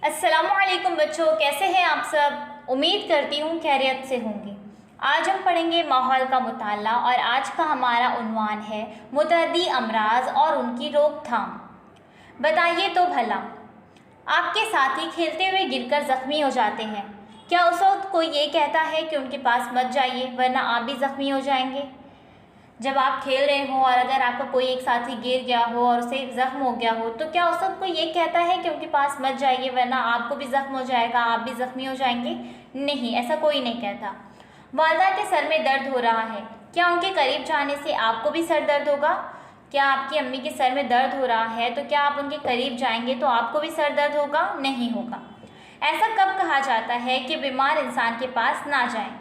अस्सलामुअलैकुम बच्चों, कैसे हैं आप सब। उम्मीद करती हूँ खैरियत से होंगे। आज हम पढ़ेंगे माहौल का मुताला और आज का हमारा उन्वान है मुतअद्दी अमराज और उनकी रोकथाम। बताइए तो भला, आपके साथी खेलते हुए गिरकर ज़ख्मी हो जाते हैं, क्या उस वक्त कोई ये कहता है कि उनके पास मत जाइए वरना आप भी ज़ख्मी हो जाएंगे। जब आप खेल रहे हो और अगर आपका कोई एक साथी गिर गया हो और उसे ज़ख्म हो गया हो, तो क्या उस वक्त कोई ये कहता है कि उनके पास मत जाइए वरना आपको भी ज़ख्म हो जाएगा, आप भी ज़ख्मी हो जाएंगे। नहीं, ऐसा कोई नहीं कहता। वालदा के सर में दर्द हो रहा है, क्या उनके करीब जाने से आपको भी सर दर्द होगा। क्या आपकी अम्मी के सर में दर्द हो रहा है तो क्या आप उनके करीब जाएंगे तो आपको भी सर दर्द होगा। नहीं होगा। ऐसा कब कहा जाता है कि बीमार इंसान के पास ना जाएं,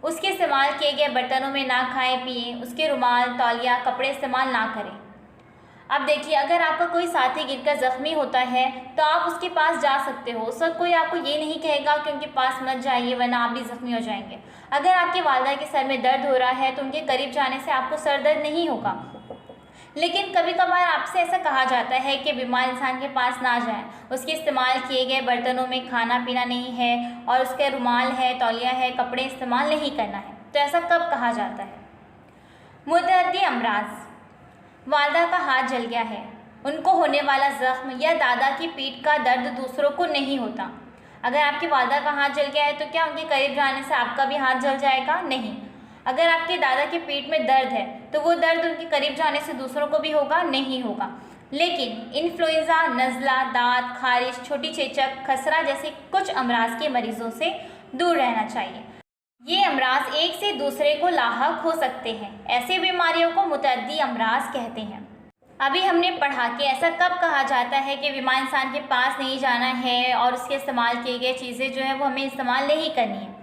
उसके इस्तेमाल किए गए बर्तनों में ना खाएं पिएं, उसके रुमाल तौलिया कपड़े इस्तेमाल ना करें। अब देखिए, अगर आपका कोई साथी गिरकर ज़ख्मी होता है तो आप उसके पास जा सकते हो। उस वक्त कोई आपको ये नहीं कहेगा कि उनके पास मत जाइए वरना आप भी ज़ख्मी हो जाएंगे। अगर आपकी वालदा के सर में दर्द हो रहा है तो उनके करीब जाने से आपको सर दर्द नहीं होगा। लेकिन कभी कभार आपसे ऐसा कहा जाता है कि बीमार इंसान के पास ना जाएं, उसके इस्तेमाल किए गए बर्तनों में खाना पीना नहीं है और उसके रुमाल है तौलिया है कपड़े इस्तेमाल नहीं करना है। तो ऐसा कब कहा जाता है। मुतअद्दी अमराज, वालदा का हाथ जल गया है, उनको होने वाला ज़ख्म या दादा की पीठ का दर्द दूसरों को नहीं होता। अगर आपकी वालदा का हाथ जल गया है तो क्या उनके करीब जाने से आपका भी हाथ जल जाएगा। नहीं। अगर आपके दादा की पीठ में दर्द है तो वो दर्द उनके करीब जाने से दूसरों को भी होगा। नहीं होगा। लेकिन इन्फ्लुएंजा, नज़ला, दाँत खारिश, छोटी चेचक, खसरा जैसे कुछ अमराज के मरीजों से दूर रहना चाहिए। ये अमराज एक से दूसरे को लाहक हो सकते हैं। ऐसे बीमारियों को मुतअद्दी अमराज कहते हैं। अभी हमने पढ़ा कि ऐसा कब कहा जाता है कि बीमार इंसान के पास नहीं जाना है और उसके इस्तेमाल किए गए चीज़ें जो है वो हमें इस्तेमाल नहीं करनी है।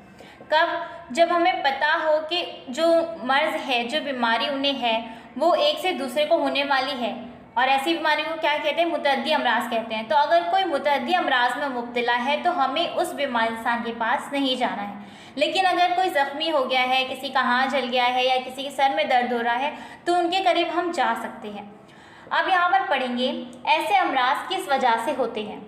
कब, जब हमें पता हो कि जो मर्ज़ है, जो बीमारी उन्हें है वो एक से दूसरे को होने वाली है। और ऐसी बीमारी को क्या कहते हैं, मुतअद्दी अमराज कहते हैं। तो अगर कोई मुतअद्दी अमराज में मुब्तला है तो हमें उस बीमार इंसान के पास नहीं जाना है। लेकिन अगर कोई ज़ख्मी हो गया है, किसी का हाथ जल गया है या किसी के सर में दर्द हो रहा है तो उनके करीब हम जा सकते हैं। अब यहाँ पर पढ़ेंगे ऐसे अमराज किस वजह से होते हैं।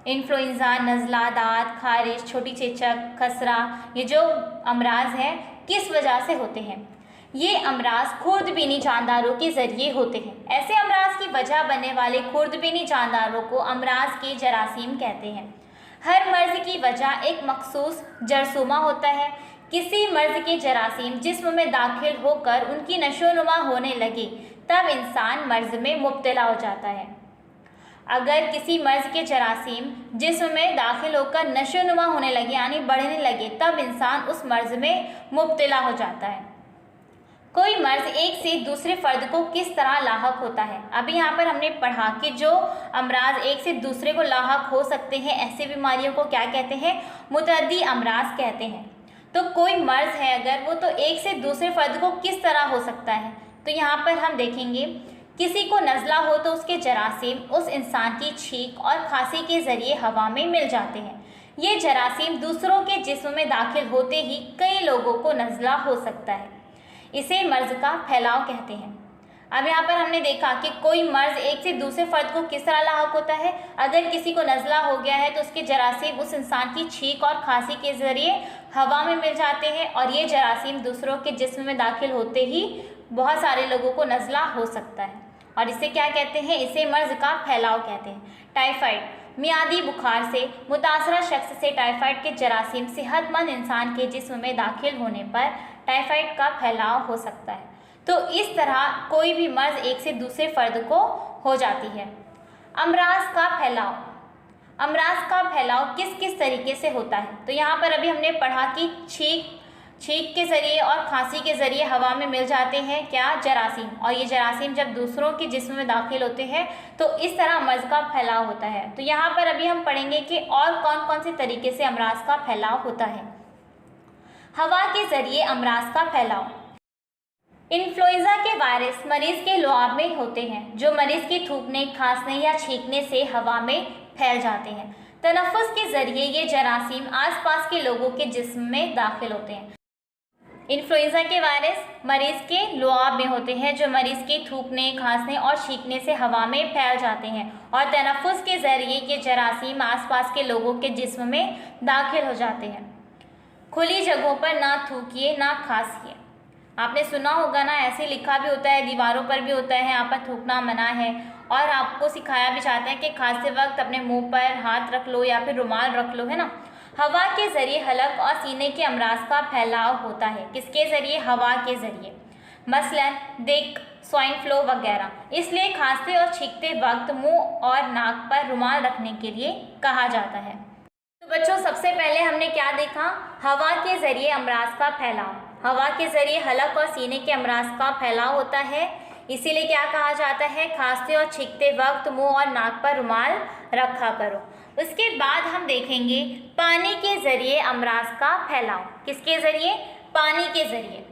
इन्फ्लुएंजा, नज़ला, दाँत खारिश, छोटी चेचक, खसरा, ये जो अमराज हैं किस वजह से होते हैं। ये अमराज खुर्दबीनी जानदारों के ज़रिए होते हैं। ऐसे अमराज की वजह बनने वाले खुर्दबीनी जानदारों को अमराज के जरासीम कहते हैं। हर मर्ज़ की वजह एक मखसूस जरसूमा होता है। किसी मर्ज़ के जरासीम जिस्म में दाखिल होकर उनकी नशोनुमा होने लगे तब इंसान मर्ज़ में मुब्तला हो जाता है। अगर किसी मर्ज़ के जरासीम जिस्म में दाखिल होकर नशोनुमा होने लगे यानी बढ़ने लगे तब इंसान उस मर्ज़ में मुब्तला हो जाता है। कोई मर्ज़ एक से दूसरे फ़र्द को किस तरह लाहक होता है। अभी यहाँ पर हमने पढ़ा कि जो अमराज एक से दूसरे को लाहक हो सकते हैं ऐसी बीमारियों को क्या कहते हैं, मुतअद्दी अमराज कहते हैं। तो कोई मर्ज़ है अगर वो तो एक से दूसरे फ़र्द को किस तरह हो सकता है। तो यहाँ पर हम देखेंगे किसी को नज़ला हो तो उसके जरासीम उस इंसान की छींक और खांसी के ज़रिए हवा में मिल जाते हैं। ये जरासीम दूसरों के जिस्म में दाखिल होते ही कई लोगों को नज़ला हो सकता है। इसे मर्ज़ का फैलाव कहते हैं। अब यहाँ पर हमने देखा कि कोई मर्ज़ एक से दूसरे फ़र्द को किस तरह लाहक होता है। अगर किसी को नज़ला हो गया है तो उसके जरासीम उस इंसान की छींक और खांसी के ज़रिए हवा में मिल जाते हैं और ये जरासीम दूसरों के जिस्म में दाखिल होते ही बहुत सारे लोगों को नज़ला हो सकता है और इसे क्या कहते हैं, इसे मर्ज़ का फैलाव कहते हैं। टाइफाइड, मियादी बुखार से मुतासरा शख्स से टाइफाइड के जरासीम सेहतमंद इंसान के जिस्म में दाखिल होने पर टाइफाइड का फैलाव हो सकता है। तो इस तरह कोई भी मर्ज़ एक से दूसरे फ़र्द को हो जाती है। अमराज का फैलाव, अमराज का फैलाव किस किस तरीके से होता है। तो यहाँ पर अभी हमने पढ़ा कि छींक के ज़रिए और खांसी के ज़रिए हवा में मिल जाते हैं क्या, जरासीम, और ये जरासीम जब दूसरों के जिस्म में दाखिल होते हैं तो इस तरह मर्ज़ का फैलाव होता है। तो यहाँ पर अभी हम पढ़ेंगे कि और कौन कौन से तरीके से अमराज का फैलाव होता है। हवा के ज़रिए अमराज का फैलाव, इन्फ्लुएंजा के वायरस मरीज़ के लुआब में होते हैं जो मरीज़ के थूकने, खांसने या छींकने से हवा में फैल जाते हैं। तनफ़्फ़ुस के ज़रिए ये जरासीम आसपास के लोगों के जिस्म में दाखिल होते हैं। इन्फ्लुएंजा के वायरस मरीज के लुआब में होते हैं, जो मरीज के थूकने, खांसने और छींकने से हवा में फैल जाते हैं और तनफ्फुस के जरिए ये जरासीम आसपास के लोगों के जिस्म में दाखिल हो जाते हैं। खुली जगहों पर ना थूकिए, ना खांसिए। आपने सुना होगा ना, ऐसे लिखा भी होता है, दीवारों पर भी होता है, यहाँ पर थूकना मना है। और आपको सिखाया भी जाता है कि खांसते वक्त अपने मुंह पर हाथ रख लो या फिर रुमाल रख लो, है ना। हवा के जरिए हलक और सीने के अमराज का फैलाव होता है। किसके जरिए? हवा के जरिए, मसलन दिक, स्वाइन फ्लू वगैरह। इसलिए खांसते और छींकते वक्त मुंह और नाक पर रुमाल रखने के लिए कहा जाता है। तो बच्चों, सबसे पहले हमने क्या देखा? हवा के जरिए अमराज का फैलाव। हवा के जरिए हलक और सीने के अमराज का फैलाव होता है, इसीलिए क्या कहा जाता है? खांसते और छींकते वक्त मुंह और नाक पर रुमाल रखा करो। उसके बाद हम देखेंगे पानी के जरिए अमराज का फैलाव। किसके जरिए? पानी के जरिए।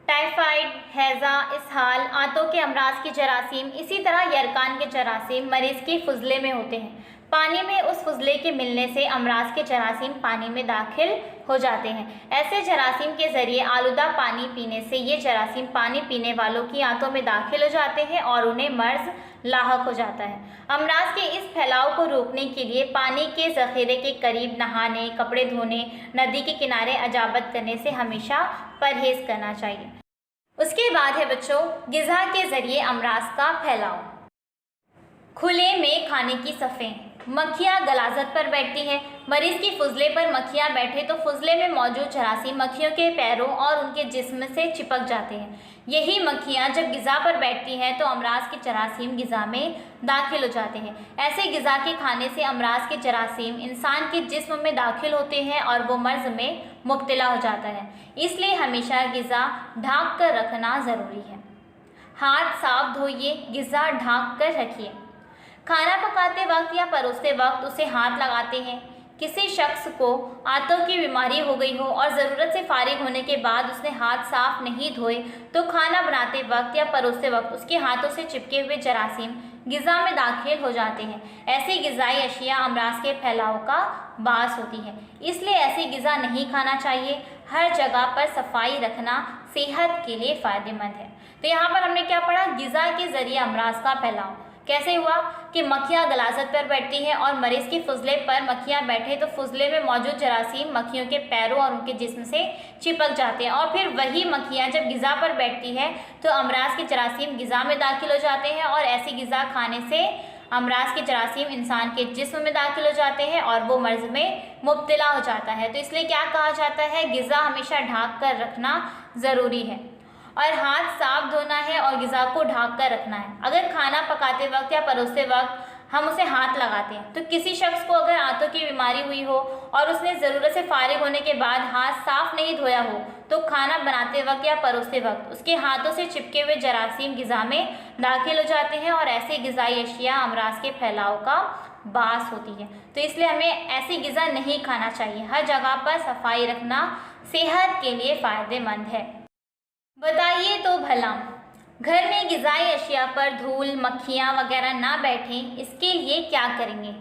टाइफाइड, हैज़ा, इसहाल, आंतों के अमराज के जरासीम, इसी तरह यरकान के जरासीम मरीज के फुजले में होते हैं। पानी में उस फुजले के मिलने से अमराज के जरासीम पानी में दाखिल हो जाते हैं। ऐसे जरासीम के जरिए आलूदा पानी पीने से ये जरासीम पानी पीने वालों की आंतों में दाखिल हो जाते हैं और उन्हें मर्ज लाहक हो जाता है। अमराज के इस फैलाव को रोकने के लिए पानी के ज़ख़ीरे के करीब नहाने, कपड़े धोने, नदी के किनारे अजाबत करने से हमेशा परहेज़ करना चाहिए। उसके बाद है बच्चों ग़िज़ा के ज़रिए अमराज का फैलाव। खुले में खाने की सफ़ें। मक्खियाँ गलाजत पर बैठती हैं। मरीज़ की फुजले पर मक्खियाँ बैठे तो फुजले में मौजूद जरासीम मक्खियों के पैरों और उनके जिस्म से चिपक जाते हैं। यही मक्खियाँ जब ग़िज़ा पर बैठती हैं तो अमराज के जरासीम ग़िज़ा में दाखिल हो जाते हैं। ऐसे ग़िज़ा के खाने से अमराज के जरासीम इंसान के जिस्म में दाखिल होते हैं और वो मर्ज़ में मुब्तला हो जाता है। इसलिए हमेशा ग़िज़ा ढाँक कर रखना ज़रूरी है। हाथ साफ धोइए, ग़िज़ा ढाँक कर रखिए। खाना पकाते वक्त या परोसते वक्त उसे हाथ लगाते हैं। किसी शख्स को आंतों की बीमारी हो गई हो और ज़रूरत से फारिग होने के बाद उसने हाथ साफ नहीं धोए तो खाना बनाते वक्त या परोसते वक्त उसके हाथों से चिपके हुए जरासीम ग़िज़ा में दाखिल हो जाते हैं। ऐसी ग़िज़ाई अशिया अमराज के फैलाव का बास होती है, इसलिए ऐसी ग़िज़ा नहीं खाना चाहिए। हर जगह पर सफाई रखना सेहत के लिए फ़ायदेमंद है। तो यहाँ पर हमने क्या पढ़ा? ग़िज़ा के ज़रिए अमराज का फैलाव कैसे हुआ कि मक्खियाँ गलाजत पर बैठती हैं और मरीज़ की फुजले पर मक्खियाँ बैठे तो फुजले में मौजूद जरासीम मक्खियों के पैरों और उनके जिस्म से चिपक जाते हैं और फिर वही मक्खियाँ जब ग़िज़ा पर बैठती है तो अमराज के जरासीम ग़िज़ा में दाखिल हो जाते हैं और ऐसी ग़िज़ा खाने से अमराज के जरासीम इंसान के जिस्म में दाखिल हो जाते हैं और वो मर्ज़ में मुब्तला हो जाता है। तो इसलिए क्या कहा जाता है? ग़िज़ा हमेशा ढाँक कर रखना ज़रूरी है और हाथ साफ धोना है और ग़िज़ा को ढाँक कर रखना है। अगर खाना पकाते वक्त या परोसते वक्त हम उसे हाथ लगाते हैं तो किसी शख्स को अगर आंतों की बीमारी हुई हो और उसने ज़रूरत से फारिग होने के बाद हाथ साफ नहीं धोया हो तो खाना बनाते वक्त या परोसते वक्त उसके हाथों से चिपके हुए जरासीम ग़िज़ा में दाखिल हो जाते हैं और ऐसी ग़िज़ाई अशिया अमराज के फैलाव का बास होती है। तो इसलिए हमें ऐसी ग़िज़ा नहीं खाना चाहिए। हर जगह पर सफाई रखना सेहत के लिए फ़ायदेमंद है। बताइए तो भला घर में ग़िज़ाई अशिया पर धूल, मक्खियाँ वगैरह ना बैठें, इसके लिए क्या करेंगे?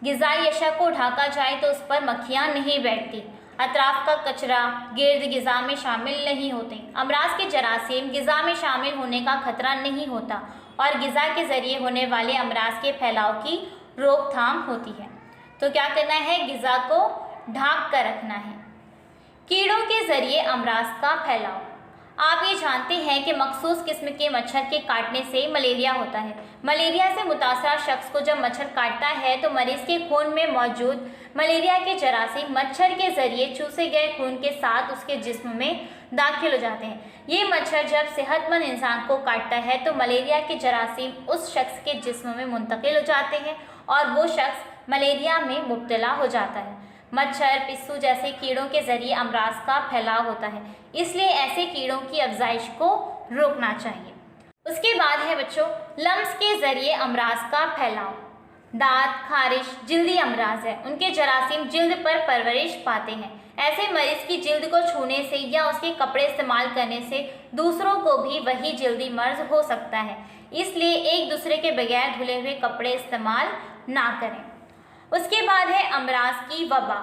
ग़िज़ाई अशिया को ढाका जाए तो उस पर मक्खियाँ नहीं बैठती। अतराफ़ का कचरा गिर्द ग़िज़ा में शामिल नहीं होते। अमराज के जरासीम ग़िज़ा में शामिल होने का खतरा नहीं होता और ग़िज़ा के ज़रिए होने वाले अमराज के फैलाव की रोकथाम होती है। तो क्या करना है? ग़िज़ा को ढाँक कर रखना है। कीड़ों के ज़रिए अमराज का फैलाव। आप ये जानते हैं कि मखसूस किस्म के मच्छर के काटने से मलेरिया होता है। मलेरिया से मुतासरा शख्स को जब मच्छर काटता है तो मरीज़ के खून में मौजूद मलेरिया के जरासीम मच्छर के ज़रिए चूसे गए खून के साथ उसके जिस्म में दाखिल हो जाते हैं। ये मच्छर जब सेहतमंद इंसान को काटता है तो मलेरिया के जरासीम उस शख्स के जिस्म में मुंतकिल हो जाते हैं और वो शख्स मलेरिया में मुब्तला हो जाता है। मच्छर, पिस्सू जैसे कीड़ों के ज़रिए अमराज का फैलाव होता है, इसलिए ऐसे कीड़ों की अफजाइश को रोकना चाहिए। उसके बाद है बच्चों लम्स के ज़रिए अमराज का फैलाव। दांत, खारिश जिल्दी अमराज है, उनके जरासीम जिल्द पर परवरिश पाते हैं। ऐसे मरीज़ की जिल्द को छूने से या उसके कपड़े इस्तेमाल करने से दूसरों को भी वही जल्दी मर्ज हो सकता है, इसलिए एक दूसरे के बगैर धुले हुए कपड़े इस्तेमाल ना करें। उसके बाद है अमराज की वबा।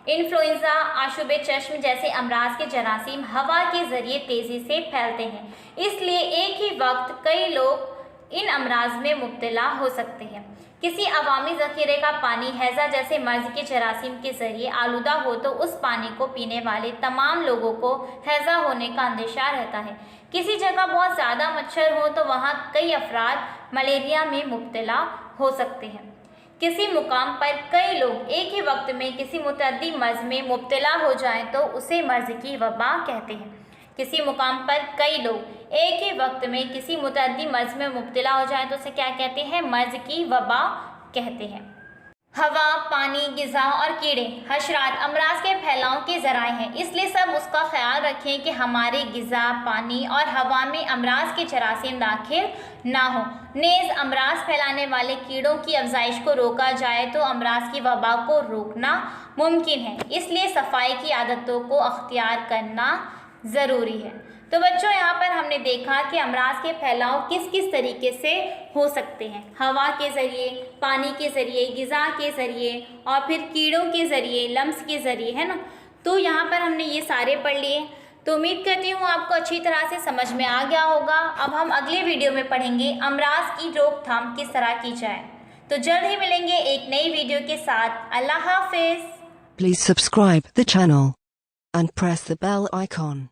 इन्फ्लुएंजा, आशुब चश्म जैसे अमराज के जरासीम हवा के जरिए तेजी से फैलते हैं, इसलिए एक ही वक्त कई लोग इन अमराज में मुब्तला हो सकते हैं। किसी अवामी ज़ख़ीरे का पानी हैज़ा जैसे मर्ज़ के जरासीम के ज़रिए आलूदा हो तो उस पानी को पीने वाले तमाम लोगों को हैज़ा होने का अंदेशा रहता है। किसी जगह बहुत ज़्यादा मच्छर हो तो वहाँ कई अफराद मलेरिया में मुब्तला हो सकते हैं। किसी मुकाम पर कई लोग एक ही वक्त में किसी मुतअद्दी मर्ज़ में मुब्तला हो जाएं तो उसे मर्ज़ की वबा कहते हैं। किसी मुकाम पर कई लोग एक ही वक्त में किसी मुतअद्दी मर्ज़ में मुब्तला हो जाएं तो उसे क्या कहते हैं? मर्ज़ की वबा कहते हैं। हवा, पानी, ग़िज़ा और कीड़े, हशरात अमराज के फैलाव के ज़राए हैं, इसलिए सब उसका ख्याल रखें कि हमारे ग़िज़ा, पानी और हवा में अमराज के जरासीम दाखिल ना हो। नेज़ अमराज फैलाने वाले कीड़ों की अफजाइश को रोका जाए तो अमराज की वबा को रोकना मुमकिन है, इसलिए सफाई की आदतों को अख्तियार करना ज़रूरी है। तो बच्चों, यहाँ पर हमने देखा कि अमराज के फैलाव किस किस तरीके से हो सकते हैं। हवा के ज़रिए, पानी के ज़रिए, ग़िज़ा के ज़रिए और फिर कीड़ों के ज़रिए, लम्स के ज़रिए, है ना। तो यहाँ पर हमने ये सारे पढ़ लिए। तो उम्मीद करती हूँ आपको अच्छी तरह से समझ में आ गया होगा। अब हम अगले वीडियो में पढ़ेंगे अमराज की रोकथाम किस तरह की जाए। तो जल्द ही मिलेंगे एक नई वीडियो के साथ। अल्लाह हाफिज़। Please subscribe the channel and press the bell icon.